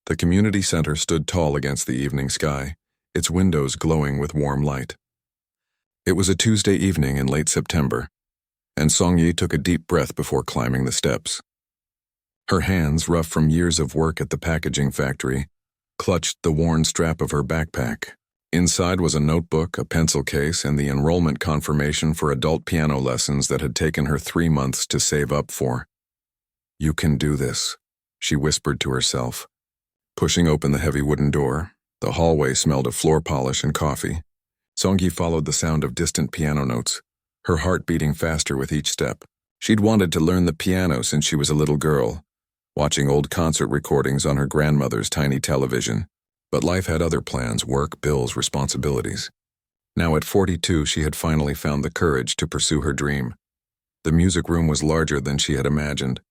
The community center stood tall against the evening sky, its windows glowing with warm light. It was a Tuesday evening in late September, and Song-yi took a deep breath before climbing the steps. Her hands, rough from years of work at the packaging factory, clutched the worn strap of her backpack. Inside was a notebook, a pencil case, and the enrollment confirmation for adult piano lessons that had taken her 3 months to save up for. "You can do this," she whispered to herself. Pushing open the heavy wooden door, the hallway smelled of floor polish and coffee. Song-yi followed the sound of distant piano notes, her heart beating faster with each step. She'd wanted to learn the piano since she was a little girl, watching old concert recordings on her grandmother's tiny television. But life had other plans: work, bills, responsibilities. Now at 42, she had finally found the courage to pursue her dream. The music room was larger than she had imagined.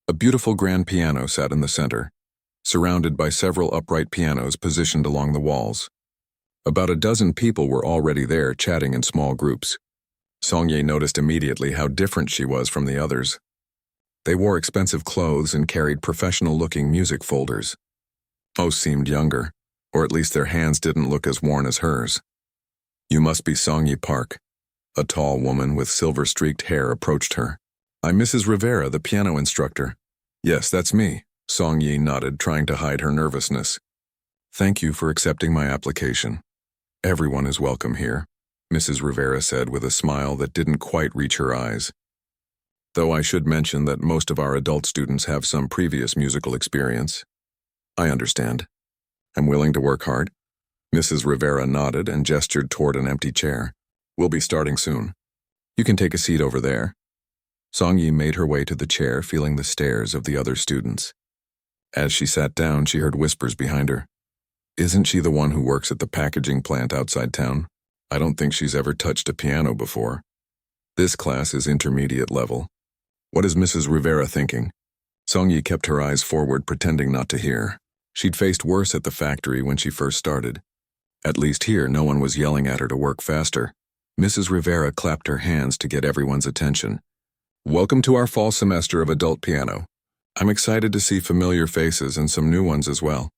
A beautiful grand piano sat in the center, surrounded by several upright pianos positioned along the walls. About a dozen people were already there, chatting in small groups. Song-yi noticed immediately how different she was from the others. They wore expensive clothes and carried professional-looking music folders. Most seemed younger, or at least their hands didn't look as worn as hers. "You must be Song-yi Park." A tall woman with silver-streaked hair approached her. "I'm Mrs. Rivera, the piano instructor." "Yes, that's me," Song-yi nodded, trying to hide her nervousness. "Thank you for accepting my application. Everyone is welcome here," Mrs. Rivera said with a smile that didn't quite reach her eyes. "Though I should mention that most of our adult students have some previous musical experience." "I understand. I'm willing to work hard." Mrs. Rivera nodded and gestured toward an empty chair. "We'll be starting soon. You can take a seat over there." Song-yi made her way to the chair, feeling the stares of the other students. As she sat down, she heard whispers behind her. "Isn't she the one who works at the packaging plant outside town? I don't think she's ever touched a piano before. This class is intermediate level. What is Mrs. Rivera thinking?" Song-yi kept her eyes forward, pretending not to hear. She'd faced worse at the factory when she first started. At least here, no one was yelling at her to work faster. Mrs. Rivera clapped her hands to get everyone's attention. "Welcome to our fall semester of adult piano. I'm excited to see familiar faces and some new ones as well."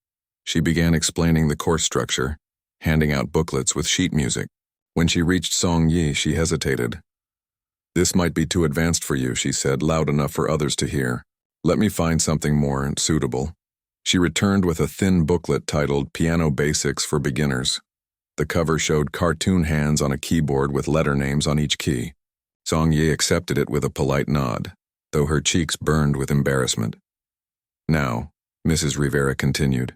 She began explaining the course structure, handing out booklets with sheet music. When she reached Song-yi, she hesitated. "This might be too advanced for you," she said, loud enough for others to hear. "Let me find something more suitable." She returned with a thin booklet titled Piano Basics for Beginners. The cover showed cartoon hands on a keyboard with letter names on each key. Song-yi accepted it with a polite nod, though her cheeks burned with embarrassment. "Now," Mrs. Rivera continued,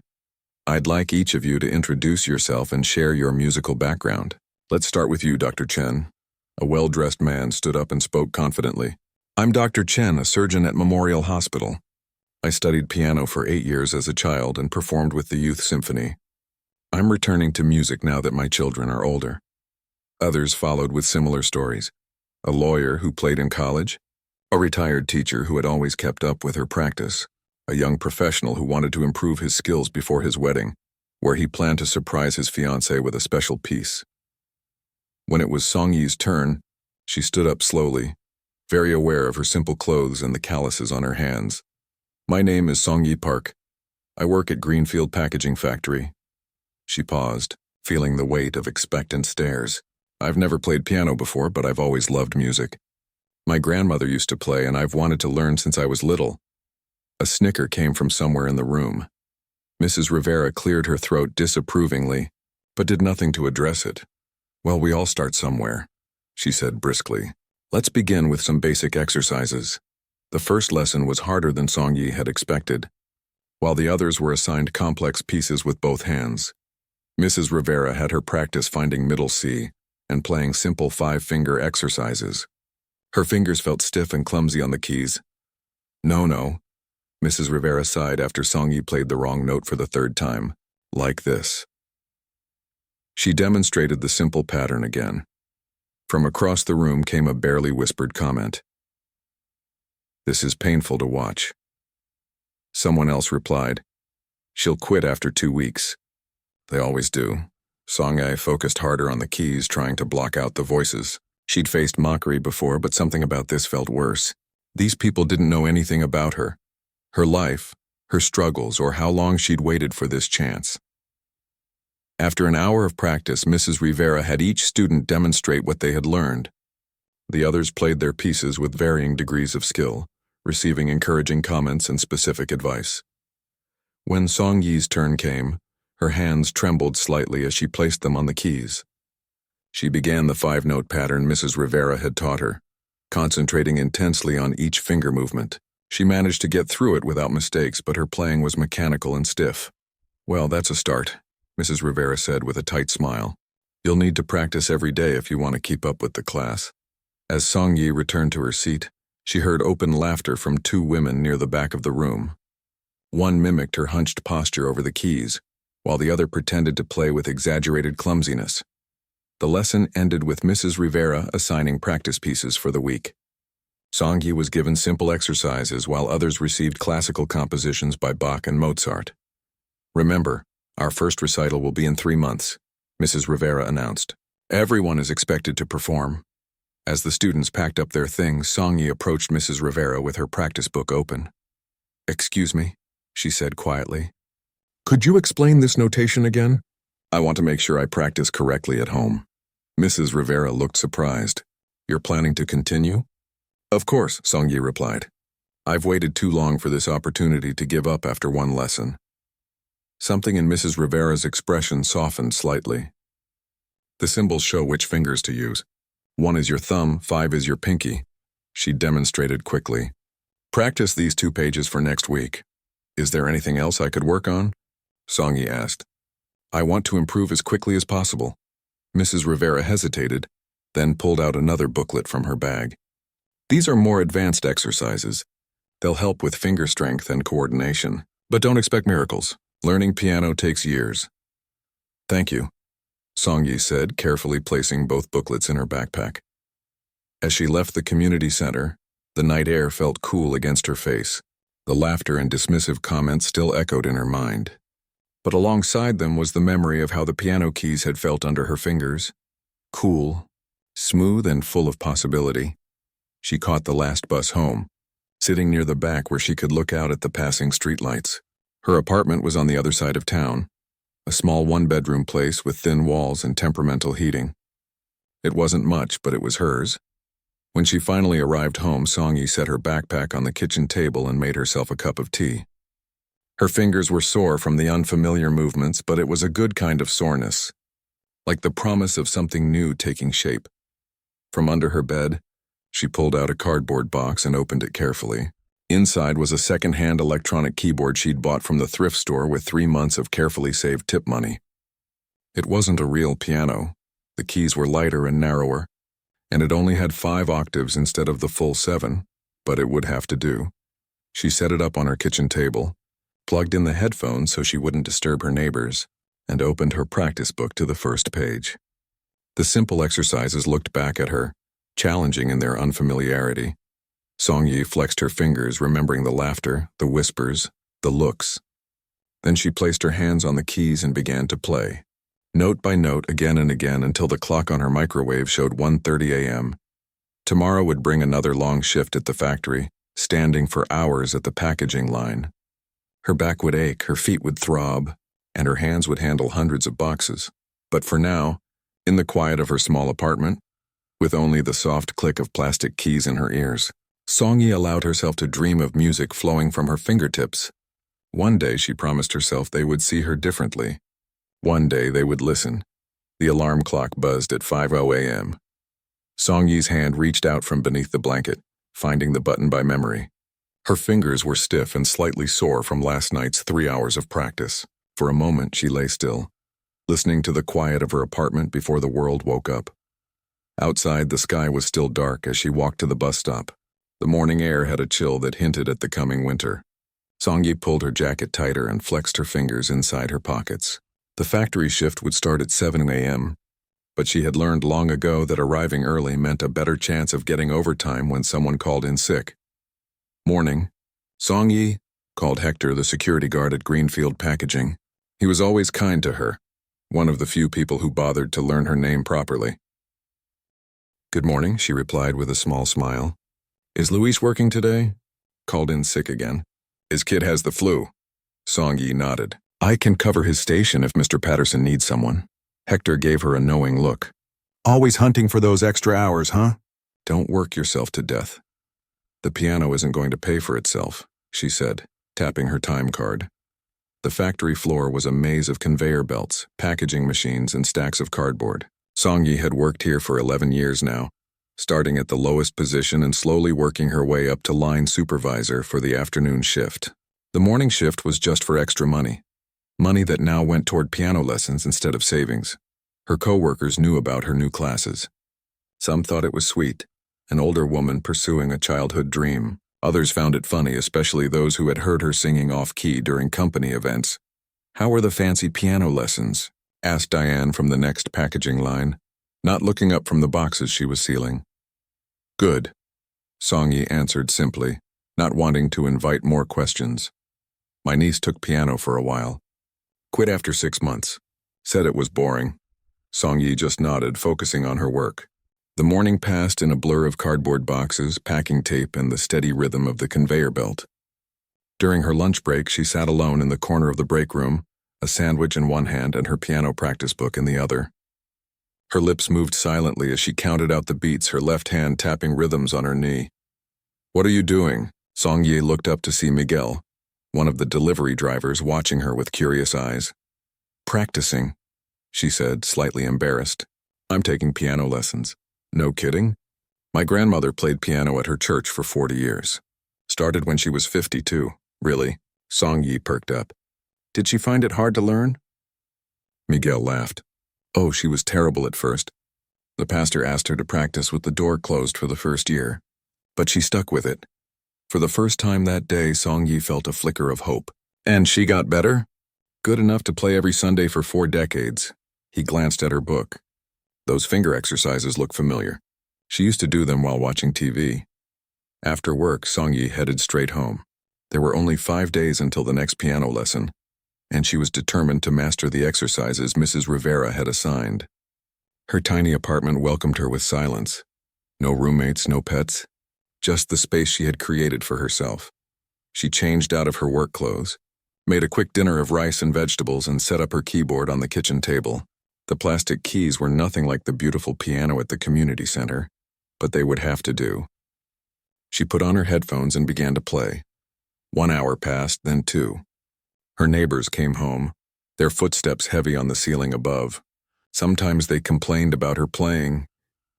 "I'd like each of you to introduce yourself and share your musical background. Let's start with you, Dr. Chen." A well-dressed man stood up and spoke confidently. "I'm Dr. Chen, a surgeon at Memorial Hospital. I studied piano for 8 years as a child and performed with the Youth Symphony. I'm returning to music now that my children are older." Others followed with similar stories. A lawyer who played in college, a retired teacher who had always kept up with her practice, a young professional who wanted to improve his skills before his wedding, where he planned to surprise his fiancée with a special piece. When it was Song-yi's turn, she stood up slowly, very aware of her simple clothes and the calluses on her hands. "My name is Song-yi Park. I work at Greenfield Packaging Factory." She paused, feeling the weight of expectant stares. "I've never played piano before, but I've always loved music. My grandmother used to play, and I've wanted to learn since I was little." A snicker came from somewhere in the room. Mrs. Rivera cleared her throat disapprovingly, but did nothing to address it. "Well, we all start somewhere," she said briskly. "Let's begin with some basic exercises." The first lesson was harder than Song-yi had expected, while the others were assigned complex pieces with both hands. Mrs. Rivera had her practice finding middle C and playing simple 5-finger exercises. Her fingers felt stiff and clumsy on the keys. No, Mrs. Rivera sighed after Song-yi played the wrong note for the 3rd time. "Like this." She demonstrated the simple pattern again. From across the room came a barely whispered comment. "This is painful to watch." Someone else replied, "She'll quit after 2 weeks." They always do. Song-yi focused harder on the keys, trying to block out the voices. She'd faced mockery before, but something about this felt worse. These people didn't know anything about her. Her life, her struggles, or how long she'd waited for this chance. After an hour of practice, Mrs. Rivera had each student demonstrate what they had learned. The others played their pieces with varying degrees of skill, receiving encouraging comments and specific advice. When Song Yi's turn came, her hands trembled slightly as she placed them on the keys. She began the 5-note pattern Mrs. Rivera had taught her, concentrating intensely on each finger movement. She managed to get through it without mistakes, but her playing was mechanical and stiff. "Well, that's a start," Mrs. Rivera said with a tight smile. "You'll need to practice every day if you want to keep up with the class." As Song Yi returned to her seat, she heard open laughter from 2 women near the back of the room. One mimicked her hunched posture over the keys, while the other pretended to play with exaggerated clumsiness. The lesson ended with Mrs. Rivera assigning practice pieces for the week. Song Yi was given simple exercises while others received classical compositions by Bach and Mozart. "Remember, our first recital will be in 3 months," Mrs. Rivera announced. "Everyone is expected to perform." As the students packed up their things, Song Yi approached Mrs. Rivera with her practice book open. "Excuse me," she said quietly. "Could you explain this notation again? I want to make sure I practice correctly at home." Mrs. Rivera looked surprised. "You're planning to continue?" "Of course," Song Yi replied. "I've waited too long for this opportunity to give up after one lesson." Something in Mrs. Rivera's expression softened slightly. "The symbols show which fingers to use. 1 is your thumb, 5 is your pinky," she demonstrated quickly. "Practice these 2 pages for next week. Is there anything else I could work on?" Song Yi asked. "I want to improve as quickly as possible." Mrs. Rivera hesitated, then pulled out another booklet from her bag. "These are more advanced exercises. They'll help with finger strength and coordination, but don't expect miracles. Learning piano takes years." "Thank you," Song Yi said, carefully placing both booklets in her backpack. As she left the community center, the night air felt cool against her face. The laughter and dismissive comments still echoed in her mind. But alongside them was the memory of how the piano keys had felt under her fingers. Cool, smooth, and full of possibility. She caught the last bus home, sitting near the back where she could look out at the passing streetlights. Her apartment was on the other side of town, a small 1-bedroom place with thin walls and temperamental heating. It wasn't much, but it was hers. When she finally arrived home, Song Yi set her backpack on the kitchen table and made herself a cup of tea. Her fingers were sore from the unfamiliar movements, but it was a good kind of soreness, like the promise of something new taking shape. From under her bed, she pulled out a cardboard box and opened it carefully. Inside was a second-hand electronic keyboard she'd bought from the thrift store with 3 months of carefully saved tip money. It wasn't a real piano. The keys were lighter and narrower, and it only had 5 octaves instead of the full 7, but it would have to do. She set it up on her kitchen table, plugged in the headphones so she wouldn't disturb her neighbors, and opened her practice book to the first page. The simple exercises looked back at her, challenging in their unfamiliarity. Song Yi flexed her fingers, remembering the laughter, the whispers, the looks. Then she placed her hands on the keys and began to play, note by note, again and again, until the clock on her microwave showed 1:30 a.m. Tomorrow would bring another long shift at the factory, standing for hours at the packaging line. Her back would ache, her feet would throb, and her hands would handle hundreds of boxes. But for now, in the quiet of her small apartment, with only the soft click of plastic keys in her ears, Song Yi allowed herself to dream of music flowing from her fingertips. One day, she promised herself, they would see her differently. One day they would listen. The alarm clock buzzed at 5:00 a.m. Song Yi's hand reached out from beneath the blanket, finding the button by memory. Her fingers were stiff and slightly sore from last night's 3 hours of practice. For a moment, she lay still, listening to the quiet of her apartment before the world woke up. Outside, the sky was still dark as she walked to the bus stop. The morning air had a chill that hinted at the coming winter. Song Yi pulled her jacket tighter and flexed her fingers inside her pockets. The factory shift would start at 7 a.m., but she had learned long ago that arriving early meant a better chance of getting overtime when someone called in sick. "Morning. Song Yi," called Hector, the security guard at Greenfield Packaging. He was always kind to her, one of the few people who bothered to learn her name properly. "Good morning," she replied with a small smile. "Is Luis working today?" "Called in sick again. His kid has the flu. Song-yi nodded. I can cover his station if Mr. Patterson needs someone. Hector gave her a knowing look. Always hunting for those extra hours, huh? Don't work yourself to death. The piano isn't going to pay for itself, she said, tapping her time card. The factory floor was a maze of conveyor belts, packaging machines, and stacks of cardboard. Song-yi had worked here for 11 years now, starting at the lowest position and slowly working her way up to line supervisor for the afternoon shift. The morning shift was just for extra money. Money that now went toward piano lessons instead of savings. Her co-workers knew about her new classes. Some thought it was sweet, an older woman pursuing a childhood dream. Others found it funny, especially those who had heard her singing off-key during company events. How were the fancy piano lessons? Asked Diane from the next packaging line, not looking up from the boxes she was sealing. Good, Song-yi answered simply, not wanting to invite more questions. My niece took piano for a while. Quit after 6 months. Said it was boring. Song-yi just nodded, focusing on her work. The morning passed in a blur of cardboard boxes, packing tape, and the steady rhythm of the conveyor belt. During her lunch break, she sat alone in the corner of the break room, a sandwich in one hand and her piano practice book in the other. Her lips moved silently as she counted out the beats, her left hand tapping rhythms on her knee. What are you doing? Song-yi looked up to see Miguel, one of the delivery drivers, watching her with curious eyes. Practicing, she said, slightly embarrassed. I'm taking piano lessons. No kidding? My grandmother played piano at her church for 40 years. Started when she was 52. Really? Song-yi perked up. Did she find it hard to learn? Miguel laughed. Oh, she was terrible at first. The pastor asked her to practice with the door closed for the first year. But she stuck with it. For the first time that day, Song-yi felt a flicker of hope. And she got better? Good enough to play every Sunday for 4 decades. He glanced at her book. Those finger exercises look familiar. She used to do them while watching TV. After work, Song-yi headed straight home. There were only 5 days until the next piano lesson, and she was determined to master the exercises Mrs. Rivera had assigned. Her tiny apartment welcomed her with silence. No roommates, no pets, just the space she had created for herself. She changed out of her work clothes, made a quick dinner of rice and vegetables, and set up her keyboard on the kitchen table. The plastic keys were nothing like the beautiful piano at the community center, but they would have to do. She put on her headphones and began to play. 1 hour passed, then 2. Her neighbors came home, their footsteps heavy on the ceiling above. Sometimes they complained about her playing,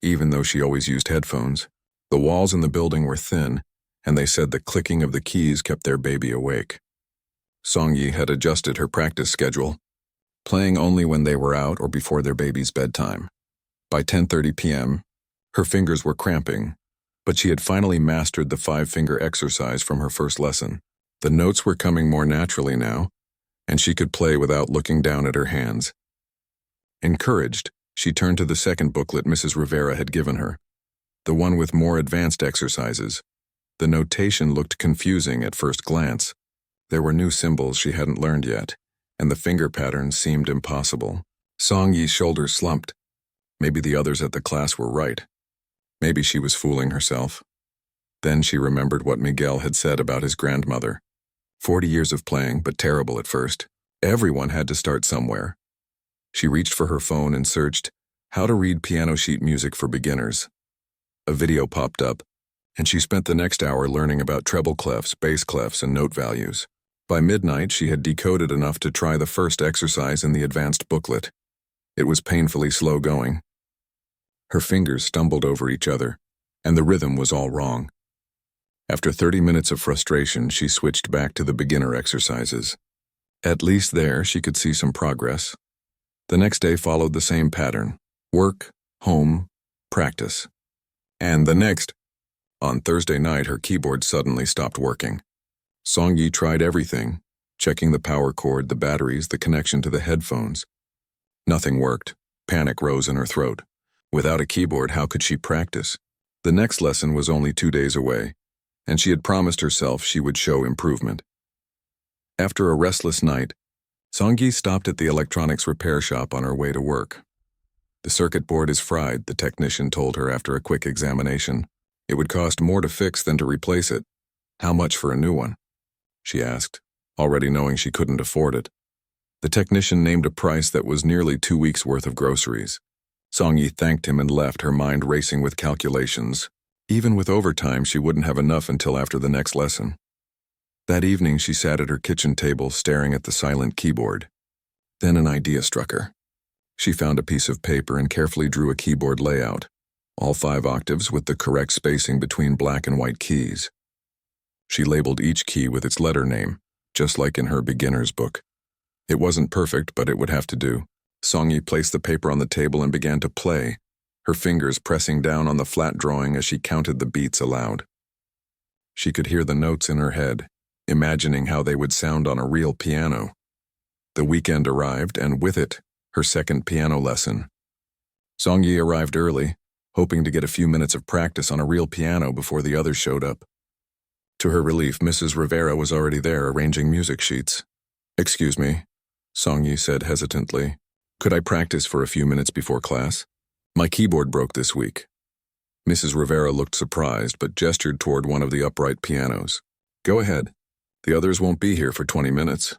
even though she always used headphones. The walls in the building were thin, and they said the clicking of the keys kept their baby awake. Song-yi had adjusted her practice schedule, playing only when they were out or before their baby's bedtime. By 10:30 p.m., her fingers were cramping, but she had finally mastered the 5-finger exercise from her first lesson. The notes were coming more naturally now, and she could play without looking down at her hands. Encouraged, she turned to the second booklet Mrs. Rivera had given her, the one with more advanced exercises. The notation looked confusing at first glance. There were new symbols she hadn't learned yet, and the finger patterns seemed impossible. Song-yi's shoulders slumped. Maybe the others at the class were right. Maybe she was fooling herself. Then she remembered what Miguel had said about his grandmother. 40 years of playing, but terrible at first. Everyone had to start somewhere. She reached for her phone and searched, "How to read piano sheet music for beginners." A video popped up, and she spent the next hour learning about treble clefs, bass clefs, and note values. By midnight, she had decoded enough to try the first exercise in the advanced booklet. It was painfully slow going. Her fingers stumbled over each other, and the rhythm was all wrong. After 30 minutes of frustration, she switched back to the beginner exercises. At least there, she could see some progress. The next day followed the same pattern: work, home, practice. And the next. On Thursday night, her keyboard suddenly stopped working. Song-yi tried everything, checking the power cord, the batteries, the connection to the headphones. Nothing worked. Panic rose in her throat. Without a keyboard, how could she practice? The next lesson was only 2 days away, and she had promised herself she would show improvement. After a restless night, Song-yi stopped at the electronics repair shop on her way to work. The circuit board is fried, the technician told her after a quick examination. It would cost more to fix than to replace it. How much for a new one? She asked. already knowing she couldn't afford it. The technician named a price that was nearly 2 weeks' worth of groceries. Song-yi thanked him and left, her mind racing with calculations. Even with overtime, she wouldn't have enough until after the next lesson. That evening, she sat at her kitchen table, staring at the silent keyboard. Then an idea struck her. She found a piece of paper and carefully drew a keyboard layout, all 5 octaves with the correct spacing between black and white keys. She labeled each key with its letter name, just like in her beginner's book. It wasn't perfect, but it would have to do. Song-yi placed the paper on the table and began to play, her fingers pressing down on the flat drawing as she counted the beats aloud. She could hear the notes in her head, imagining how they would sound on a real piano. The weekend arrived, and with it, her second piano lesson. Song-yi arrived early, hoping to get a few minutes of practice on a real piano before the others showed up. To her relief, Mrs. Rivera was already there arranging music sheets. "Excuse me," Song-yi said hesitantly. "Could I practice for a few minutes before class? My keyboard broke this week." Mrs. Rivera looked surprised but gestured toward one of the upright pianos. "Go ahead. The others won't be here for 20 minutes.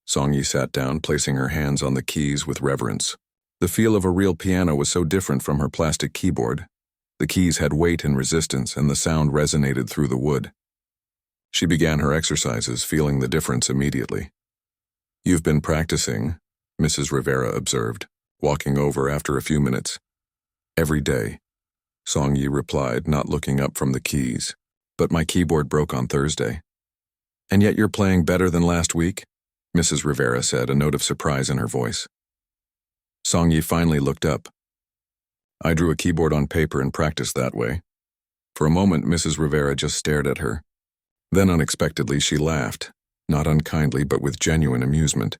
Song-yi sat down, placing her hands on the keys with reverence. The feel of a real piano was so different from her plastic keyboard. The keys had weight and resistance, and the sound resonated through the wood. She began her exercises, feeling the difference immediately. "You've been practicing," Mrs. Rivera observed, walking over after a few minutes. "Every day," Song-yi replied, not looking up from the keys. "But my keyboard broke on Thursday." "And yet you're playing better than last week?" Mrs. Rivera said, a note of surprise in her voice. Song-yi finally looked up. "I drew a keyboard on paper and practiced that way." For a moment, Mrs. Rivera just stared at her. Then unexpectedly she laughed, not unkindly but with genuine amusement.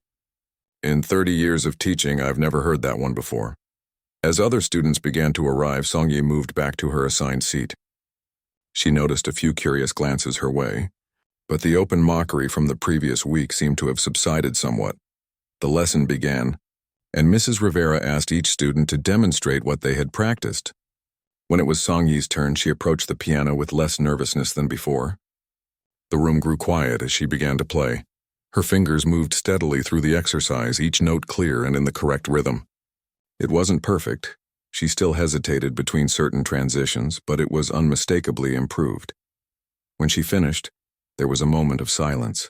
"In 30 years of teaching, I've never heard that one before." As other students began to arrive, Song-yi moved back to her assigned seat. She noticed a few curious glances her way, but the open mockery from the previous week seemed to have subsided somewhat. The lesson began, and Mrs. Rivera asked each student to demonstrate what they had practiced. When it was Song-yi's turn, she approached the piano with less nervousness than before. The room grew quiet as she began to play. Her fingers moved steadily through the exercise, each note clear and in the correct rhythm. It wasn't perfect. She still hesitated between certain transitions, but it was unmistakably improved. When she finished, there was a moment of silence.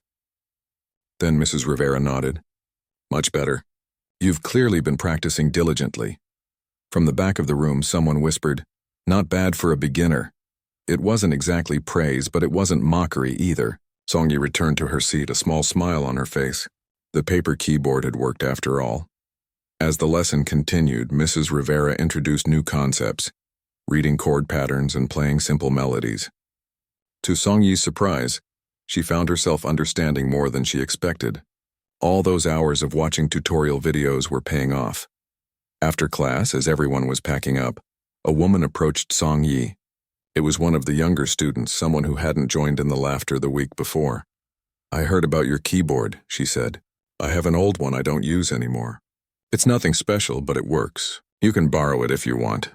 Then Mrs. Rivera nodded. "Much better. You've clearly been practicing diligently." From the back of the room, someone whispered, "Not bad for a beginner." It wasn't exactly praise, but it wasn't mockery either. Song-yi returned to her seat, a small smile on her face. The paper keyboard had worked after all. As the lesson continued, Mrs. Rivera introduced new concepts, reading chord patterns and playing simple melodies. To Song-yi's surprise, she found herself understanding more than she expected. All those hours of watching tutorial videos were paying off. After class, as everyone was packing up, a woman approached Song-yi. It was one of the younger students, someone who hadn't joined in the laughter the week before. "I heard about your keyboard," she said. "I have an old one I don't use anymore. It's nothing special, but it works. You can borrow it if you want."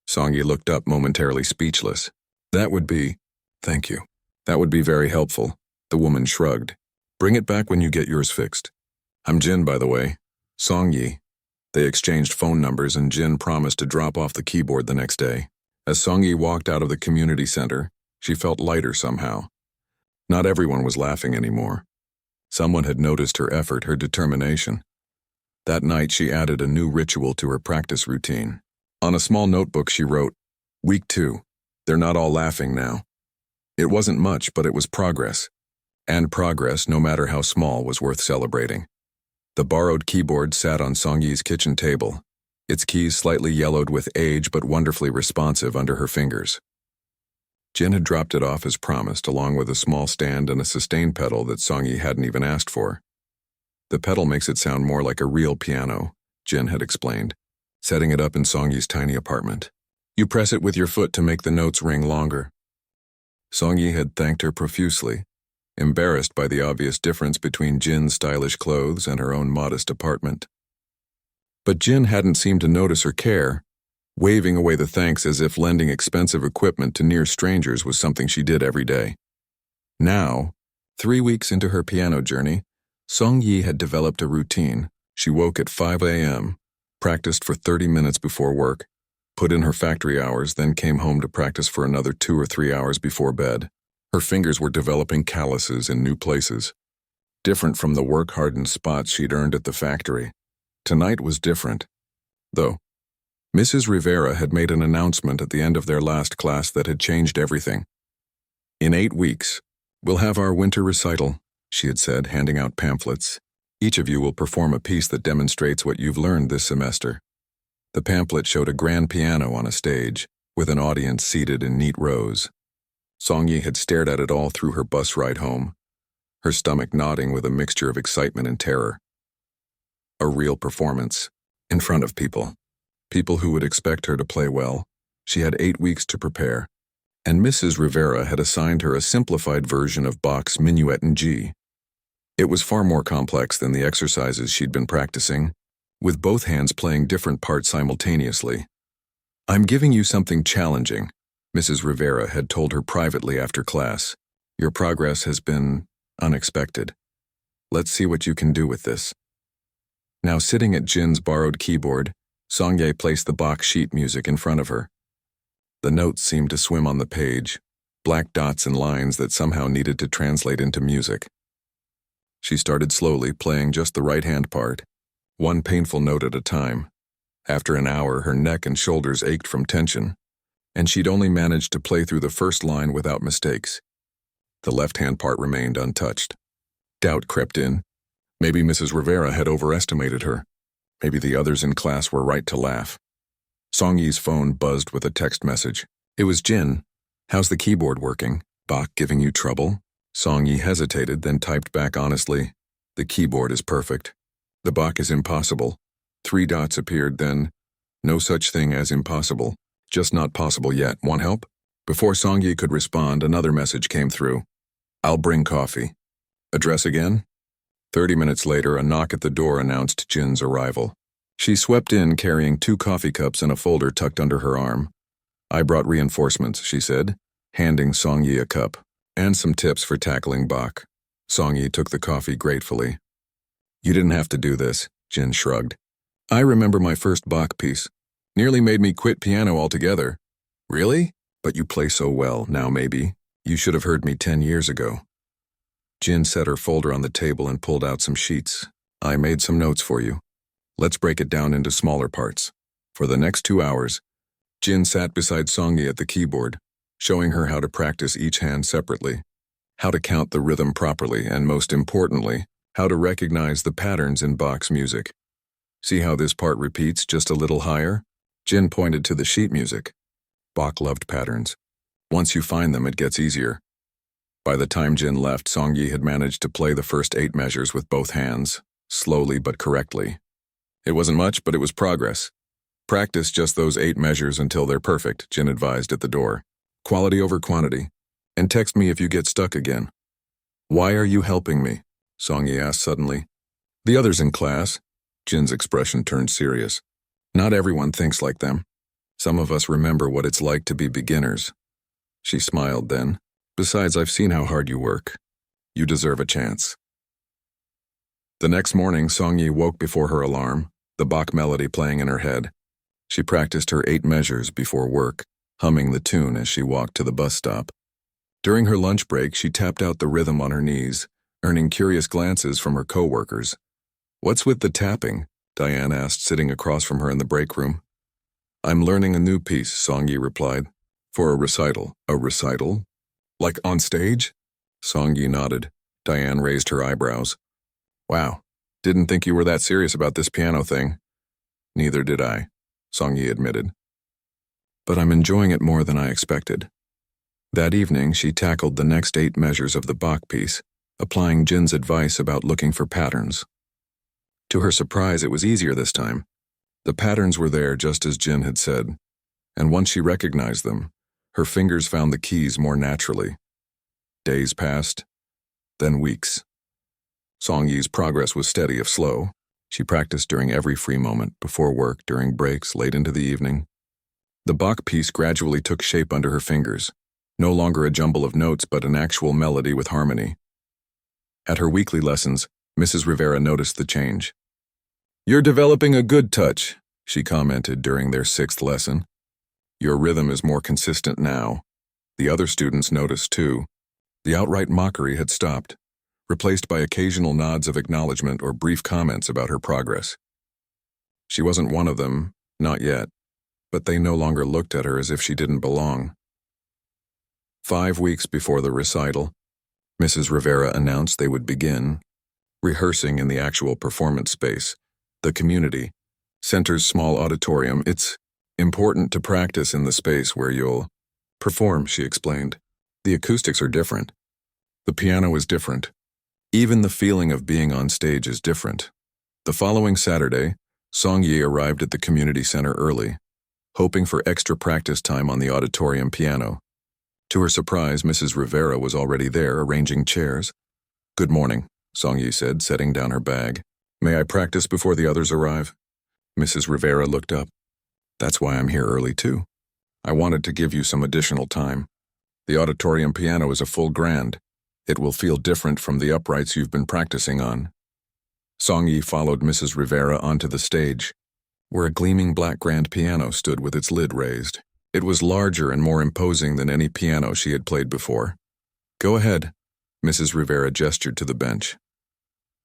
Song-yi looked up, momentarily speechless. "That would be..." "Thank you. That would be very helpful," the woman shrugged. "Bring it back when you get yours fixed." "I'm Jin, by the way." Song-yi. They exchanged phone numbers, and Jin promised to drop off the keyboard the next day. As Song-yi walked out of the community center, she felt lighter somehow. Not everyone was laughing anymore. Someone had noticed her effort, her determination. That night, she added a new ritual to her practice routine. On a small notebook, she wrote, "Week 2. They're not all laughing now." It wasn't much, but it was progress. And progress, no matter how small, was worth celebrating. The borrowed keyboard sat on Song-yi's kitchen table, its keys slightly yellowed with age but wonderfully responsive under her fingers. Jin had dropped it off as promised, along with a small stand and a sustain pedal that Song-yi hadn't even asked for. "The pedal makes it sound more like a real piano," Jin had explained, setting it up in Song-yi's tiny apartment. "You press it with your foot to make the notes ring longer." Song-yi had thanked her profusely, embarrassed by the obvious difference between Jin's stylish clothes and her own modest apartment. But Jin hadn't seemed to notice her care, waving away the thanks as if lending expensive equipment to near strangers was something she did every day. Now, 3 weeks into her piano journey, Song Yi had developed a routine. She woke at 5 a.m., practiced for 30 minutes before work, put in her factory hours, then came home to practice for another 2 or 3 hours before bed. Her fingers were developing calluses in new places, different from the work-hardened spots she'd earned at the factory. Tonight was different, though. Mrs. Rivera had made an announcement at the end of their last class that had changed everything. "In 8 weeks, we'll have our winter recital," she had said, handing out pamphlets. "Each of you will perform a piece that demonstrates what you've learned this semester." The pamphlet showed a grand piano on a stage, with an audience seated in neat rows. Song Yi had stared at it all through her bus ride home, her stomach nodding with a mixture of excitement and terror. A real performance, in front of people. People who would expect her to play well. She had 8 weeks to prepare, and Mrs. Rivera had assigned her a simplified version of Bach's Minuet in G. It was far more complex than the exercises she'd been practicing, with both hands playing different parts simultaneously. "I'm giving you something challenging," Mrs. Rivera had told her privately after class. "Your progress has been unexpected. Let's see what you can do with this." Now sitting at Jin's borrowed keyboard, Song Yi placed the Bach sheet music in front of her. The notes seemed to swim on the page, black dots and lines that somehow needed to translate into music. She started slowly, playing just the right-hand part, one painful note at a time. After an hour, her neck and shoulders ached from tension, and she'd only managed to play through the first line without mistakes. The left-hand part remained untouched. Doubt crept in. Maybe Mrs. Rivera had overestimated her. Maybe the others in class were right to laugh. Song Yi's phone buzzed with a text message. It was Jin. "How's the keyboard working? Bach giving you trouble?" Song Yi hesitated, then typed back honestly, "The keyboard is perfect. The Bach is impossible." 3 dots appeared then. "No such thing as impossible. Just not possible yet. Want help?" Before Song Yi could respond, another message came through. "I'll bring coffee." Address again? 30 minutes later, a knock at the door announced Jin's arrival. She swept in carrying 2 coffee cups and a folder tucked under her arm. "I brought reinforcements," she said, handing Song Yi a cup, "and some tips for tackling Bach." Song Yi took the coffee gratefully. "You didn't have to do this," Jin shrugged. "I remember my first Bach piece. Nearly made me quit piano altogether." "Really? But you play so well now, maybe. You should have heard me 10 years ago." Jin set her folder on the table and pulled out some sheets. "I made some notes for you. Let's break it down into smaller parts." For the next 2 hours, Jin sat beside Song Yi at the keyboard, showing her how to practice each hand separately, how to count the rhythm properly, and most importantly, how to recognize the patterns in Bach's music. "See how this part repeats just a little higher?" Jin pointed to the sheet music. Bach loved patterns. Once you find them, it gets easier. By the time Jin left, Song Yi had managed to play the first 8 measures with both hands, slowly but correctly. It wasn't much, but it was progress. "Practice just those 8 measures until they're perfect," Jin advised at the door. "Quality over quantity. And text me if you get stuck again." "Why are you helping me?" Song Yi asked suddenly. "The others in class." Jin's expression turned serious. "Not everyone thinks like them. Some of us remember what it's like to be beginners." She smiled then. "Besides, I've seen how hard you work. You deserve a chance." The next morning, Song Yi woke before her alarm, the Bach melody playing in her head. She practiced her 8 measures before work, humming the tune as she walked to the bus stop. During her lunch break, she tapped out the rhythm on her knees, earning curious glances from her co-workers. "What's with the tapping?" Diane asked, sitting across from her in the break room. "I'm learning a new piece," Song Yi replied. "For a recital." "A recital? Like on stage?" Song Yi nodded. Diane raised her eyebrows. "Wow, didn't think you were that serious about this piano thing." "Neither did I," Song Yi admitted. "But I'm enjoying it more than I expected." That evening, she tackled the next 8 measures of the Bach piece, applying Jin's advice about looking for patterns. To her surprise, it was easier this time. The patterns were there just as Jin had said, and once she recognized them, her fingers found the keys more naturally. Days passed, then weeks. Song Yi's progress was steady if slow. She practiced during every free moment, before work, during breaks, late into the evening. The Bach piece gradually took shape under her fingers, no longer a jumble of notes but an actual melody with harmony. At her weekly lessons, Mrs. Rivera noticed the change. "You're developing a good touch," she commented during their 6th lesson. "Your rhythm is more consistent now." The other students noticed too. The outright mockery had stopped, replaced by occasional nods of acknowledgement or brief comments about her progress. She wasn't one of them, not yet, but they no longer looked at her as if she didn't belong. 5 weeks before the recital, Mrs. Rivera announced they would begin rehearsing in the actual performance space, the community center's small auditorium. "It's important to practice in the space where you'll perform," she explained. "The acoustics are different. The piano is different. Even the feeling of being on stage is different." The following Saturday, Song-yi arrived at the community center early, hoping for extra practice time on the auditorium piano. To her surprise, Mrs. Rivera was already there, arranging chairs. "Good morning," Song-yi said, setting down her bag. "May I practice before the others arrive?" Mrs. Rivera looked up. "That's why I'm here early too. I wanted to give you some additional time. The auditorium piano is a full grand. It will feel different from the uprights you've been practicing on." Song-yi followed Mrs. Rivera onto the stage, where a gleaming black grand piano stood with its lid raised. It was larger and more imposing than any piano she had played before. "Go ahead," Mrs. Rivera gestured to the bench.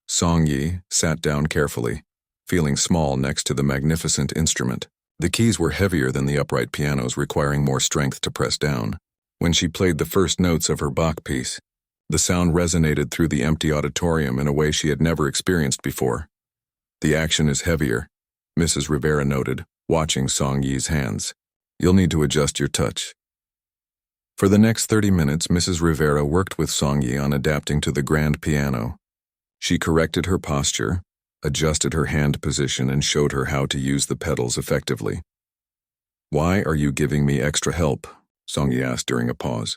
Song-yi sat down carefully, feeling small next to the magnificent instrument. The keys were heavier than the upright pianos, requiring more strength to press down. When she played the first notes of her Bach piece, the sound resonated through the empty auditorium in a way she had never experienced before. "The action is heavier," Mrs. Rivera noted, watching Song-yi's hands. "You'll need to adjust your touch." For the next 30 minutes, Mrs. Rivera worked with Song-yi on adapting to the grand piano. She corrected her posture, adjusted her hand position, and showed her how to use the pedals effectively. "Why are you giving me extra help?" Song-yi asked during a pause.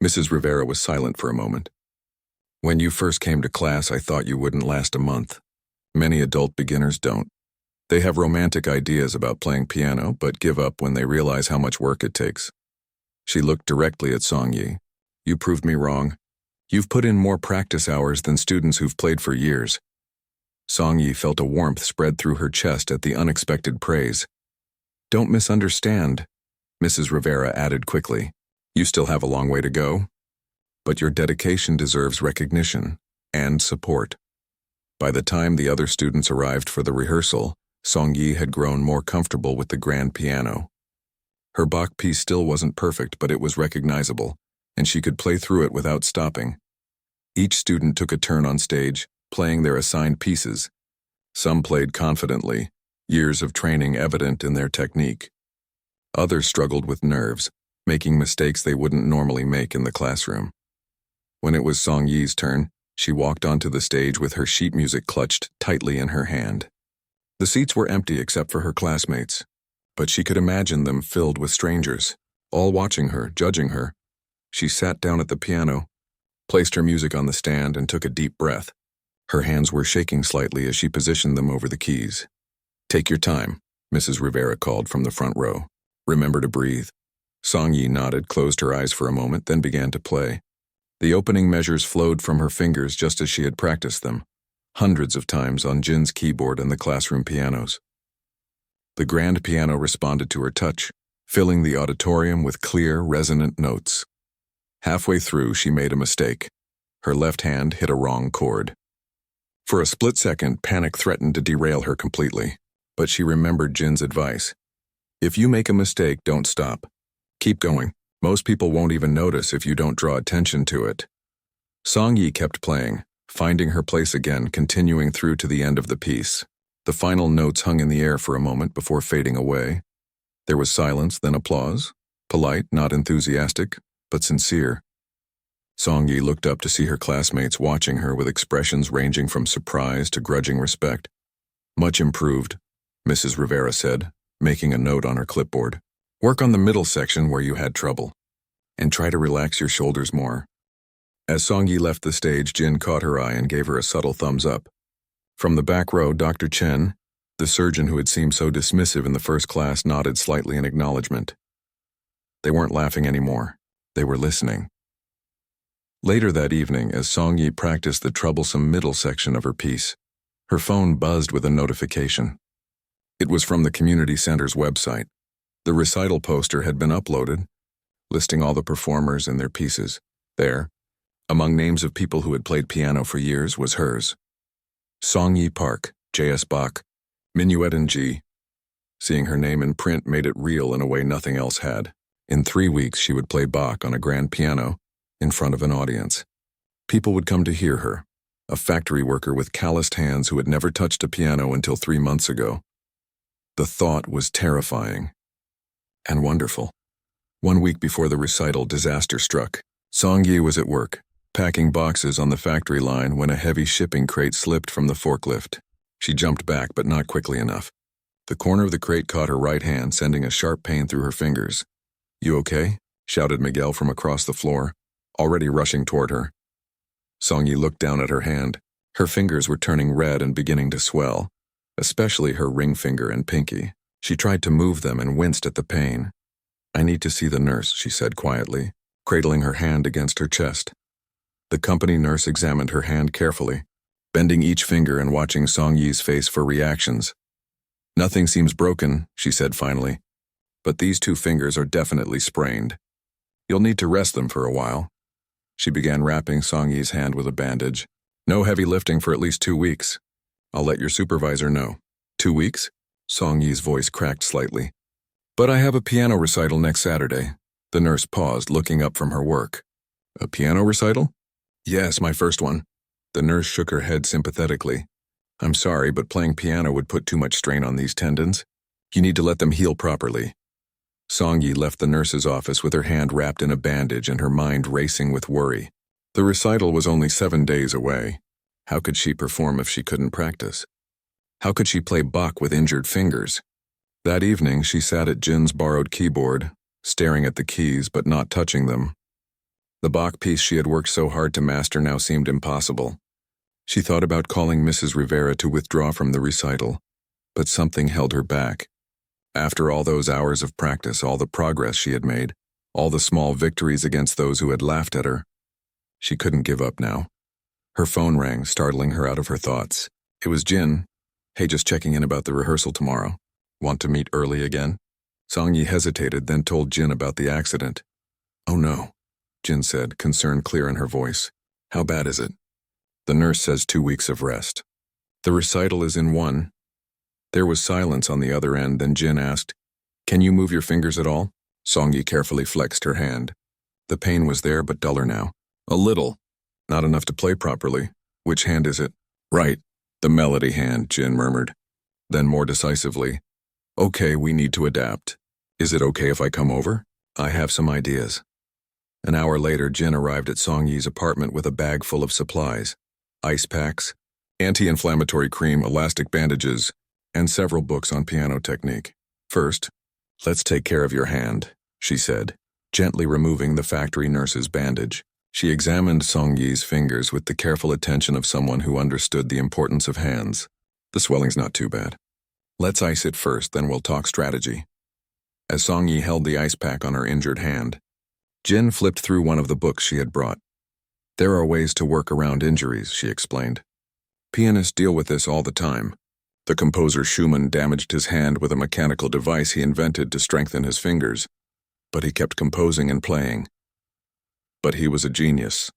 Mrs. Rivera was silent for a moment. "When you first came to class, I thought you wouldn't last a month. Many adult beginners don't. They have romantic ideas about playing piano, but give up when they realize how much work it takes." She looked directly at Song-yi. "You proved me wrong. You've put in more practice hours than students who've played for years." Song-yi felt a warmth spread through her chest at the unexpected praise. "Don't misunderstand," Mrs. Rivera added quickly. "You still have a long way to go, but your dedication deserves recognition and support." By the time the other students arrived for the rehearsal, Song-yi had grown more comfortable with the grand piano. Her Bach piece still wasn't perfect, but it was recognizable, and she could play through it without stopping. Each student took a turn on stage, playing their assigned pieces. Some played confidently, years of training evident in their technique. Others struggled with nerves, making mistakes they wouldn't normally make in the classroom. When it was Song-yi's turn, she walked onto the stage with her sheet music clutched tightly in her hand. The seats were empty except for her classmates, but she could imagine them filled with strangers, all watching her, judging her. She sat down at the piano, placed her music on the stand, and took a deep breath. Her hands were shaking slightly as she positioned them over the keys. "Take your time," Mrs. Rivera called from the front row. "Remember to breathe." Song-yi nodded, closed her eyes for a moment, then began to play. The opening measures flowed from her fingers just as she had practiced them, hundreds of times on Jin's keyboard and the classroom pianos. The grand piano responded to her touch, filling the auditorium with clear, resonant notes. Halfway through, she made a mistake. Her left hand hit a wrong chord. For a split second, panic threatened to derail her completely, but she remembered Jin's advice. "If you make a mistake, don't stop. Keep going. Most people won't even notice if you don't draw attention to it." Song-yi kept playing, finding her place again, continuing through to the end of the piece. The final notes hung in the air for a moment before fading away. There was silence, then applause. Polite, not enthusiastic, but sincere. Song-yi looked up to see her classmates watching her with expressions ranging from surprise to grudging respect. "Much improved," Mrs. Rivera said, making a note on her clipboard. "Work on the middle section where you had trouble, and try to relax your shoulders more." As Song-yi left the stage, Jin caught her eye and gave her a subtle thumbs up. From the back row, Dr. Chen, the surgeon who had seemed so dismissive in the first class, nodded slightly in acknowledgement. They weren't laughing anymore. They were listening. Later that evening, as Song-yi practiced the troublesome middle section of her piece, her phone buzzed with a notification. It was from the community center's website. The recital poster had been uploaded, listing all the performers and their pieces. There, among names of people who had played piano for years, was hers. Song-yi Park, J.S. Bach, Minuet in G. Seeing her name in print made it real in a way nothing else had. In 3 weeks, she would play Bach on a grand piano in front of an audience. People would come to hear her, a factory worker with calloused hands who had never touched a piano until 3 months ago. The thought was terrifying and wonderful. 1 week before the recital, disaster struck. Song-yi was at work, packing boxes on the factory line when a heavy shipping crate slipped from the forklift. She jumped back, but not quickly enough. The corner of the crate caught her right hand, sending a sharp pain through her fingers. "You okay?" shouted Miguel from across the floor, already rushing toward her. Song-yi looked down at her hand. Her fingers were turning red and beginning to swell, especially her ring finger and pinky. She tried to move them and winced at the pain. "I need to see the nurse," she said quietly, cradling her hand against her chest. The company nurse examined her hand carefully, bending each finger and watching Song-yi's face for reactions. "Nothing seems broken," she said finally, "but these 2 fingers are definitely sprained. You'll need to rest them for a while." She began wrapping Song-yi's hand with a bandage. "No heavy lifting for at least 2 weeks. I'll let your supervisor know." 2 weeks? Song-yi's voice cracked slightly. "But I have a piano recital next Saturday." The nurse paused, looking up from her work. "A piano recital?" "Yes, my first one." The nurse shook her head sympathetically. "I'm sorry, but playing piano would put too much strain on these tendons. You need to let them heal properly." Song-yi left the nurse's office with her hand wrapped in a bandage and her mind racing with worry. The recital was only 7 days away. How could she perform if she couldn't practice? How could she play Bach with injured fingers? That evening, she sat at Jin's borrowed keyboard, staring at the keys but not touching them. The Bach piece she had worked so hard to master now seemed impossible. She thought about calling Mrs. Rivera to withdraw from the recital, but something held her back. After all those hours of practice, all the progress she had made, all the small victories against those who had laughed at her, she couldn't give up now. Her phone rang, startling her out of her thoughts. It was Jin. "Hey, just checking in about the rehearsal tomorrow. Want to meet early again?" Song-yi hesitated, then told Jin about the accident. "Oh no," Jin said, concern clear in her voice. "How bad is it?" "The nurse says 2 weeks of rest. The recital is in 1. There was silence on the other end, then Jin asked, "Can you move your fingers at all?" Song-yi carefully flexed her hand. The pain was there, but duller now. "A little. Not enough to play properly." "Which hand is it?" "Right. The melody hand," Jin murmured. Then more decisively, "Okay, we need to adapt. Is it okay if I come over? I have some ideas." An hour later, Jin arrived at Song-yi's apartment with a bag full of supplies: ice packs, anti-inflammatory cream, elastic bandages, and several books on piano technique. "First, let's take care of your hand," she said, gently removing the factory nurse's bandage. She examined Song-yi's fingers with the careful attention of someone who understood the importance of hands. "The swelling's not too bad. Let's ice it first, then we'll talk strategy." As Song-yi held the ice pack on her injured hand, Jin flipped through one of the books she had brought. "There are ways to work around injuries," she explained. "Pianists deal with this all the time. The composer Schumann damaged his hand with a mechanical device he invented to strengthen his fingers, but he kept composing and playing. But he was a genius,"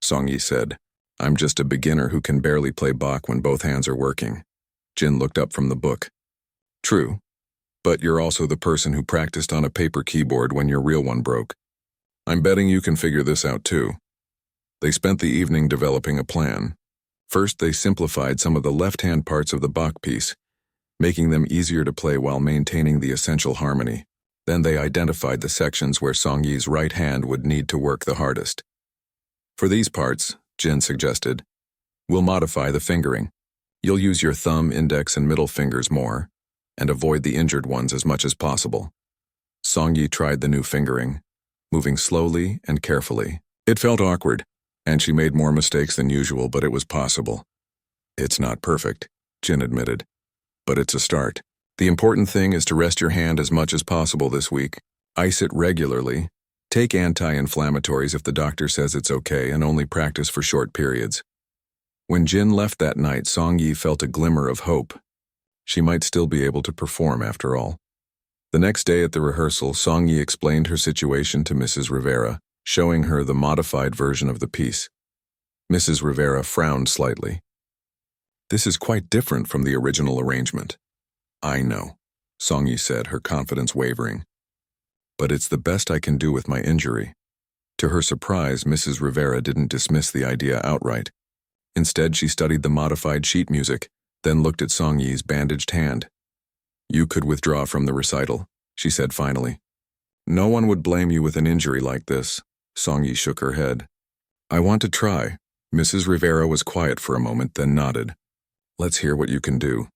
Song-yi said. "I'm just a beginner who can barely play Bach when both hands are working." Jin looked up from the book. "True, but you're also the person who practiced on a paper keyboard when your real one broke. I'm betting you can figure this out too." They spent the evening developing a plan. First, they simplified some of the left-hand parts of the Bach piece, making them easier to play while maintaining the essential harmony. Then they identified the sections where Song-yi's right hand would need to work the hardest. "For these parts," Jin suggested, "we'll modify the fingering. You'll use your thumb, index, and middle fingers more, and avoid the injured ones as much as possible." Song-yi tried the new fingering, moving slowly and carefully. It felt awkward, and she made more mistakes than usual, but it was possible. "It's not perfect," Jin admitted, "but it's a start. The important thing is to rest your hand as much as possible this week. Ice it regularly, Take anti-inflammatories if the doctor says it's okay and only practice for short periods. When Jin left that night, Song-yi felt a glimmer of hope. She might still be able to perform after all. The next day at the rehearsal, Song-yi explained her situation to Mrs. Rivera, showing her the modified version of the piece. Mrs. Rivera frowned slightly. "This is quite different from the original arrangement." "I know," Song-yi said, her confidence wavering. "But it's the best I can do with my injury." To her surprise, Mrs. Rivera didn't dismiss the idea outright. Instead, she studied the modified sheet music, then looked at Song-yi's bandaged hand. "You could withdraw from the recital," she said finally. "No one would blame you with an injury like this." Song-yi shook her head. "I want to try." Mrs. Rivera was quiet for a moment, then nodded. "Let's hear what you can do."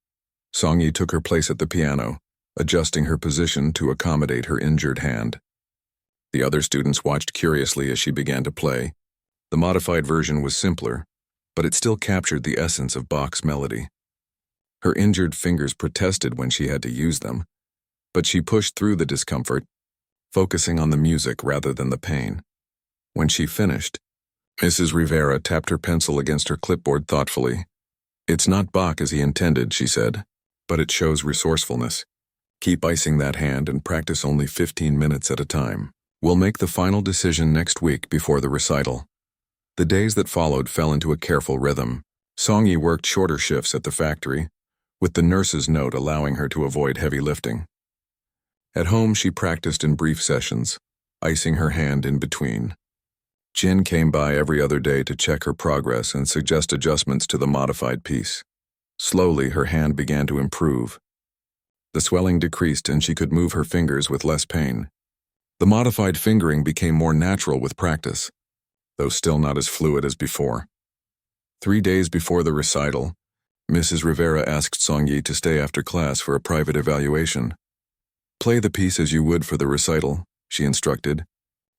Song-yi took her place at the piano, adjusting her position to accommodate her injured hand. The other students watched curiously as she began to play. The modified version was simpler, but it still captured the essence of Bach's melody. Her injured fingers protested when she had to use them, but she pushed through the discomfort, focusing on the music rather than the pain. When she finished, Mrs. Rivera tapped her pencil against her clipboard thoughtfully. "It's not Bach as he intended," she said, "but it shows resourcefulness. Keep icing that hand and practice only 15 minutes at a time. We'll make the final decision next week before the recital." The days that followed fell into a careful rhythm. Song-yi worked shorter shifts at the factory, with the nurse's note allowing her to avoid heavy lifting. At home, she practiced in brief sessions, icing her hand in between. Jin came by every other day to check her progress and suggest adjustments to the modified piece. Slowly, her hand began to improve. The swelling decreased and she could move her fingers with less pain. The modified fingering became more natural with practice, though still not as fluid as before. 3 days before the recital, Mrs. Rivera asked Song-yi to stay after class for a private evaluation. "Play the piece as you would for the recital," she instructed.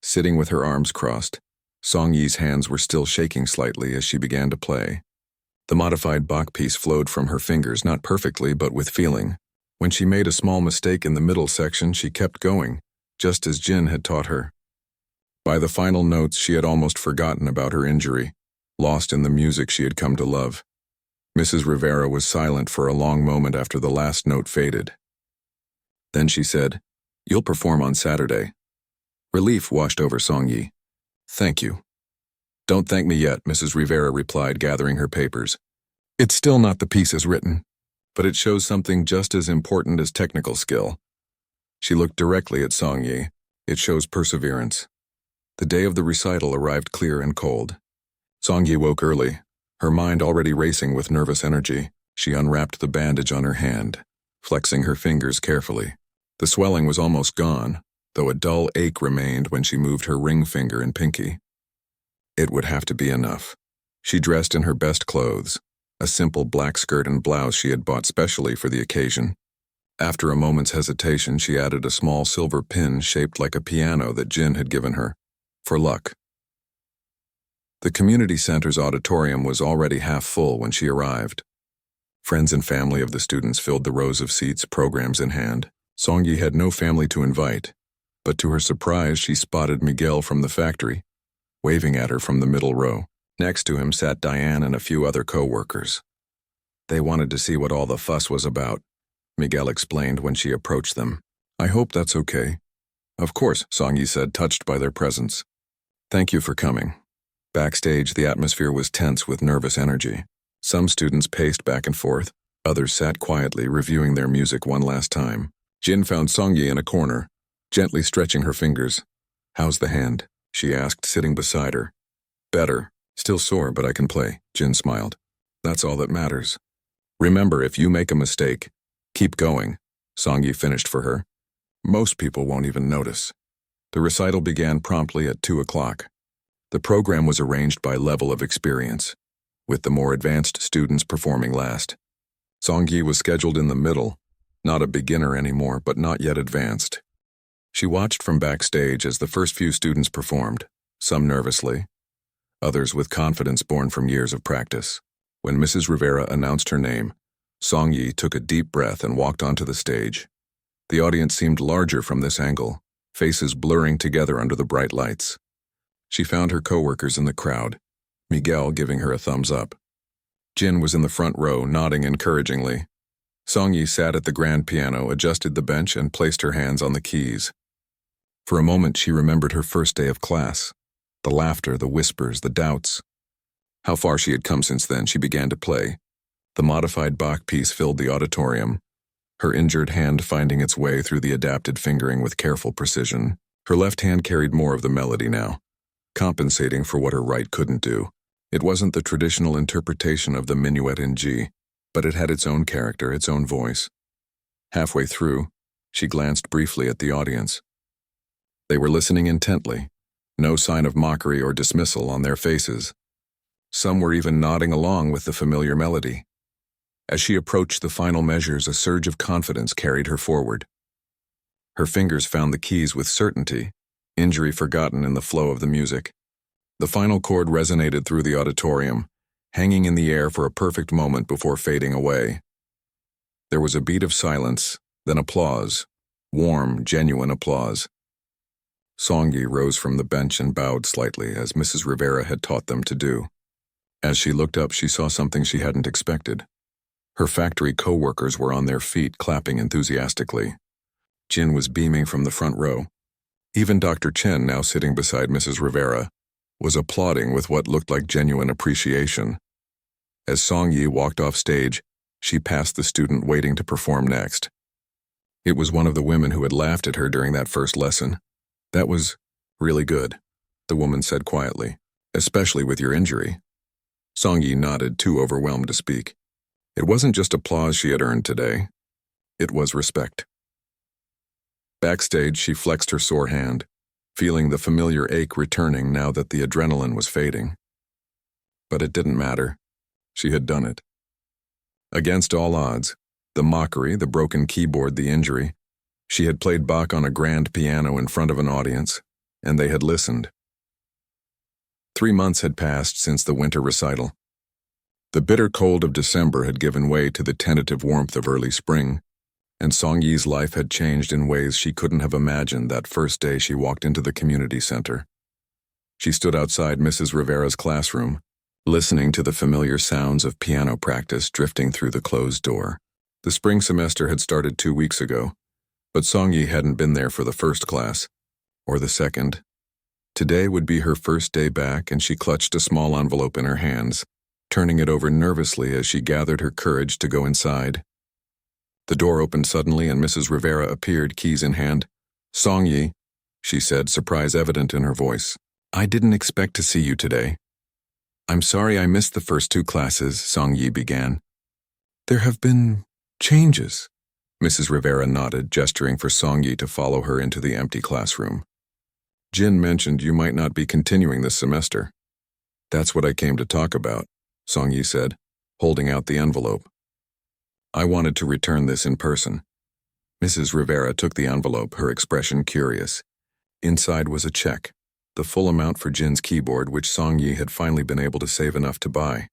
Sitting with her arms crossed, Song-yi's hands were still shaking slightly as she began to play. The modified Bach piece flowed from her fingers, not perfectly, but with feeling. When she made a small mistake in the middle section, she kept going, just as Jin had taught her. By the final notes, she had almost forgotten about her injury, lost in the music she had come to love. Mrs. Rivera was silent for a long moment after the last note faded. Then she said, "You'll perform on Saturday." Relief washed over Song-yi. "Thank you." "Don't thank me yet," Mrs. Rivera replied, gathering her papers. "It's still not the piece as written, but it shows something just as important as technical skill." She looked directly at Song-yi. "It shows perseverance." The day of the recital arrived clear and cold. Song-yi woke early, her mind already racing with nervous energy. She unwrapped the bandage on her hand, flexing her fingers carefully. The swelling was almost gone, though a dull ache remained when she moved her ring finger and pinky. It would have to be enough. She dressed in her best clothes, a simple black skirt and blouse she had bought specially for the occasion. After a moment's hesitation, she added a small silver pin shaped like a piano that Jin had given her, for luck. The community center's auditorium was already half full when she arrived. Friends and family of the students filled the rows of seats, programs in hand. Song-yi had no family to invite, but to her surprise, she spotted Miguel from the factory, waving at her from the middle row. Next to him sat Diane and a few other co-workers. They wanted to see what all the fuss was about, Miguel explained when she approached them. "I hope that's okay." "Of course," Song-yi said, touched by their presence. "Thank you for coming." Backstage, the atmosphere was tense with nervous energy. Some students paced back and forth, others sat quietly, reviewing their music one last time. Jin found Song-yi in a corner, gently stretching her fingers. "How's the hand?" she asked, sitting beside her. "Better. Still sore, but I can play," Jin smiled. "That's all that matters. Remember, if you make a mistake, keep going," Song-yi finished for her. "Most people won't even notice." The recital began promptly at 2 o'clock. The program was arranged by level of experience, with the more advanced students performing last. Song-yi was scheduled in the middle, not a beginner anymore, but not yet advanced. She watched from backstage as the first few students performed, some nervously, others with confidence born from years of practice. When Mrs. Rivera announced her name, Song-yi took a deep breath and walked onto the stage. The audience seemed larger from this angle, faces blurring together under the bright lights. She found her coworkers in the crowd, Miguel giving her a thumbs up. Jin was in the front row, nodding encouragingly. Songyi sat at the grand piano, adjusted the bench, and placed her hands on the keys. For a moment she remembered her first day of class. The laughter, the whispers, the doubts. How far she had come since then. She began to play. The modified Bach piece filled the auditorium, her injured hand finding its way through the adapted fingering with careful precision. Her left hand carried more of the melody now, compensating for what her right couldn't do. It wasn't the traditional interpretation of the minuet in G, but it had its own character, its own voice. Halfway through, she glanced briefly at the audience. They were listening intently, no sign of mockery or dismissal on their faces. Some were even nodding along with the familiar melody. As she approached the final measures, a surge of confidence carried her forward. Her fingers found the keys with certainty, injury forgotten in the flow of the music. The final chord resonated through the auditorium, hanging in the air for a perfect moment before fading away. There was a beat of silence, then applause, warm, genuine applause. Songyi rose from the bench and bowed slightly, as Mrs. Rivera had taught them to do. As she looked up, she saw something she hadn't expected. Her factory co-workers were on their feet, clapping enthusiastically. Jin was beaming from the front row. Even Dr. Chen, now sitting beside Mrs. Rivera, was applauding with what looked like genuine appreciation. As Songyi walked off stage, she passed the student waiting to perform next. It was one of the women who had laughed at her during that first lesson. "That was really good," the woman said quietly, "especially with your injury." Songyi nodded, too overwhelmed to speak. It wasn't just applause she had earned today. It was respect. Backstage, she flexed her sore hand, feeling the familiar ache returning now that the adrenaline was fading. But it didn't matter. She had done it. Against all odds, the mockery, the broken keyboard, the injury, she had played Bach on a grand piano in front of an audience, and they had listened. 3 months had passed since the winter recital. The bitter cold of December had given way to the tentative warmth of early spring, and Songyi's life had changed in ways she couldn't have imagined that first day she walked into the community center. She stood outside Mrs. Rivera's classroom, listening to the familiar sounds of piano practice drifting through the closed door. The spring semester had started 2 weeks ago, but Songyi hadn't been there for the first class, or the second. Today would be her first day back, and she clutched a small envelope in her hands, turning it over nervously as she gathered her courage to go inside. The door opened suddenly and Mrs. Rivera appeared, keys in hand. "Songyi," she said, surprise evident in her voice. "I didn't expect to see you today." "I'm sorry I missed the first 2 classes," Songyi began. "There have been changes." Mrs. Rivera nodded, gesturing for Songyi to follow her into the empty classroom. "Jin mentioned you might not be continuing this semester." "That's what I came to talk about," Songyi said, holding out the envelope. "I wanted to return this in person." Mrs. Rivera took the envelope, her expression curious. Inside was a check, the full amount for Jin's keyboard, which Songyi had finally been able to save enough to buy.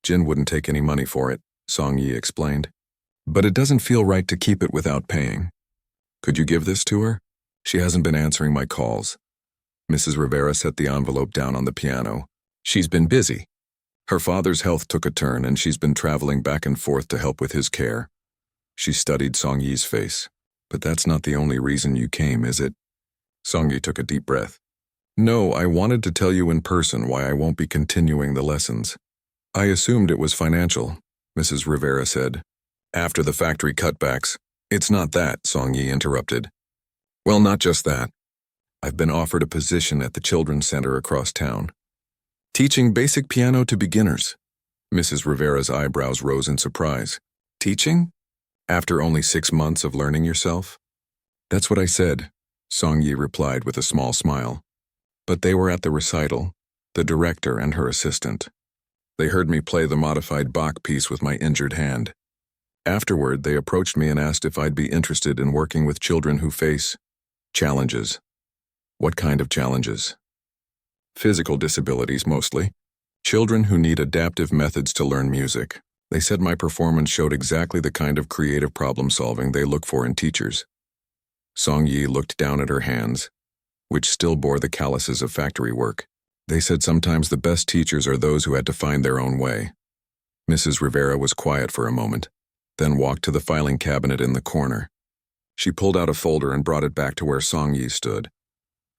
"Jin wouldn't take any money for it," Songyi explained. "But it doesn't feel right to keep it without paying. Could you give this to her? She hasn't been answering my calls." Mrs. Rivera set the envelope down on the piano. "She's been busy. Her father's health took a turn, and she's been traveling back and forth to help with his care." She studied Songyi's face. "But that's not the only reason you came, is it?" Songyi took a deep breath. "No, I wanted to tell you in person why I won't be continuing the lessons." "I assumed it was financial," Mrs. Rivera said. "After the factory cutbacks." "It's not that," Songyi interrupted. "Well, not just that. I've been offered a position at the children's center across town, teaching basic piano to beginners." Mrs. Rivera's eyebrows rose in surprise. "Teaching? After only 6 months of learning yourself?" "That's what I said," Songyi replied with a small smile. "But they were at the recital, the director and her assistant. They heard me play the modified Bach piece with my injured hand. Afterward, they approached me and asked if I'd be interested in working with children who face challenges." "What kind of challenges?" "Physical disabilities, mostly. Children who need adaptive methods to learn music. They said my performance showed exactly the kind of creative problem-solving they look for in teachers." Song-yi looked down at her hands, which still bore the calluses of factory work. They said sometimes the best teachers are those who had to find their own way. Mrs. Rivera was quiet for a moment, then walked to the filing cabinet in the corner. She pulled out a folder and brought it back to where Song-yi stood.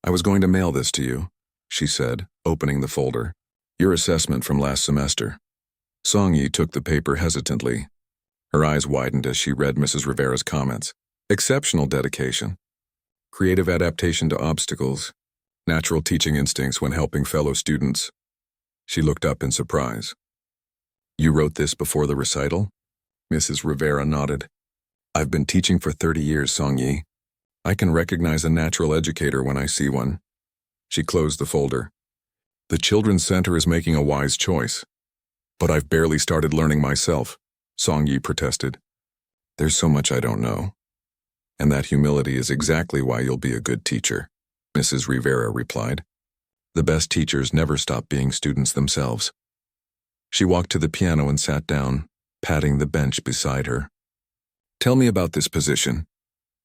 "I was going to mail this to you," she said, opening the folder. "Your assessment from last semester." Song-yi took the paper hesitantly. Her eyes widened as she read Mrs. Rivera's comments. "Exceptional dedication. Creative adaptation to obstacles. Natural teaching instincts when helping fellow students." She looked up in surprise. "You wrote this before the recital?" Mrs. Rivera nodded. "I've been teaching for 30 years, Song-yi. I can recognize a natural educator when I see one." She closed the folder. "The Children's Center is making a wise choice. But I've barely started learning myself," Song-yi protested. "There's so much I don't know. And that humility is exactly why you'll be a good teacher," Mrs. Rivera replied. "The best teachers never stop being students themselves." She walked to the piano and sat down, patting the bench beside her. "Tell me about this position."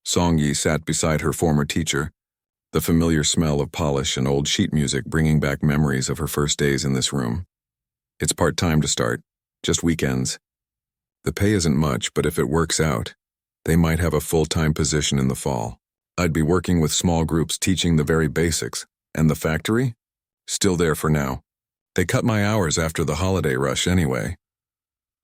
Song-yi sat beside her former teacher, the familiar smell of polish and old sheet music bringing back memories of her first days in this room. "It's part-time to start, just weekends. The pay isn't much, but if it works out, they might have a full-time position in the fall. I'd be working with small groups teaching the very basics, and the factory? Still there for now. They cut my hours after the holiday rush anyway."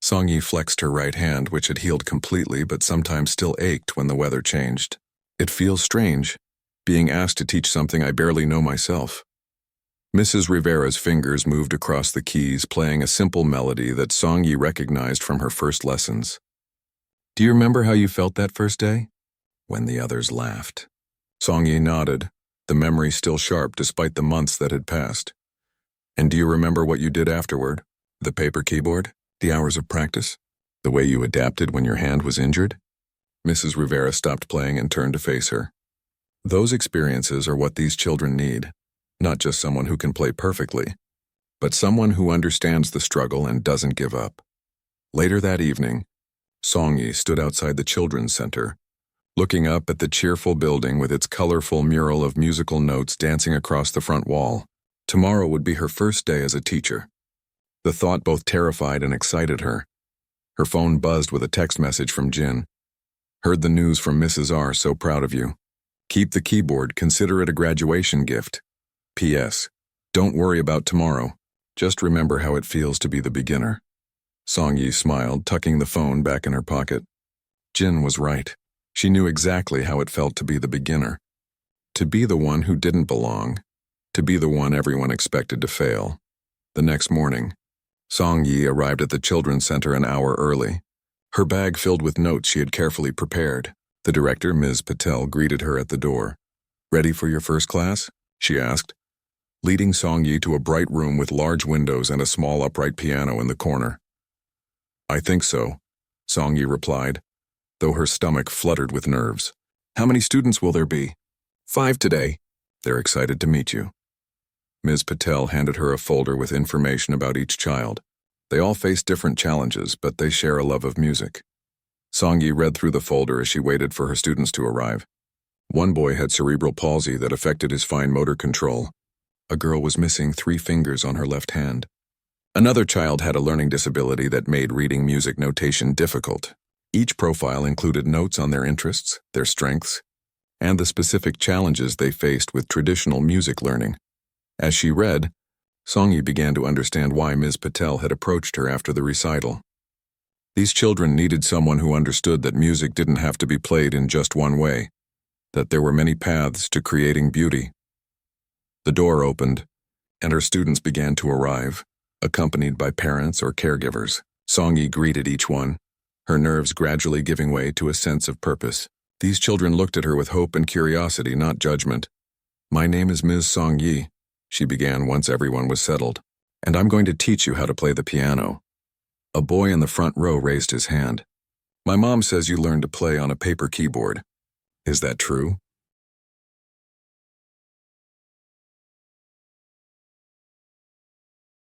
Song-yi flexed her right hand, which had healed completely but sometimes still ached when the weather changed. "It feels strange, being asked to teach something I barely know myself." Mrs. Rivera's fingers moved across the keys, playing a simple melody that Song-yi recognized from her first lessons. "Do you remember how you felt that first day?" When the others laughed. Song-yi nodded, the memory still sharp despite the months that had passed. "And do you remember what you did afterward? The paper keyboard? The hours of practice? The way you adapted when your hand was injured?" Mrs. Rivera stopped playing and turned to face her. "Those experiences are what these children need. Not just someone who can play perfectly, but someone who understands the struggle and doesn't give up." Later that evening, Song-yi stood outside the Children's Center, looking up at the cheerful building with its colorful mural of musical notes dancing across the front wall. Tomorrow would be her first day as a teacher. The thought both terrified and excited her. Her phone buzzed with a text message from Jin. "Heard the news from Mrs. R, so proud of you. Keep the keyboard, consider it a graduation gift. P.S. Don't worry about tomorrow. Just remember how it feels to be the beginner." Song-yi smiled, tucking the phone back in her pocket. Jin was right. She knew exactly how it felt to be the beginner. To be the one who didn't belong. To be the one everyone expected to fail. The next morning, Song-yi arrived at the Children's Center an hour early, her bag filled with notes she had carefully prepared. The director, Ms. Patel, greeted her at the door. "Ready for your first class?" she asked, leading Song-yi to a bright room with large windows and a small upright piano in the corner. "I think so," Song-yi replied, though her stomach fluttered with nerves. "How many students will there be?" "5 today. They're excited to meet you." Ms. Patel handed her a folder with information about each child. They all face different challenges, but they share a love of music. Song-yi read through the folder as she waited for her students to arrive. One boy had cerebral palsy that affected his fine motor control. A girl was missing 3 fingers on her left hand. Another child had a learning disability that made reading music notation difficult. Each profile included notes on their interests, their strengths, and the specific challenges they faced with traditional music learning. As she read, Song-yi began to understand why Ms. Patel had approached her after the recital. These children needed someone who understood that music didn't have to be played in just one way, that there were many paths to creating beauty. The door opened, and her students began to arrive, accompanied by parents or caregivers. Song-yi greeted each one, her nerves gradually giving way to a sense of purpose. These children looked at her with hope and curiosity, not judgment. "My name is Ms. Song-yi," she began once everyone was settled, "and I'm going to teach you how to play the piano." A boy in the front row raised his hand. "My mom says you learned to play on a paper keyboard. Is that true?"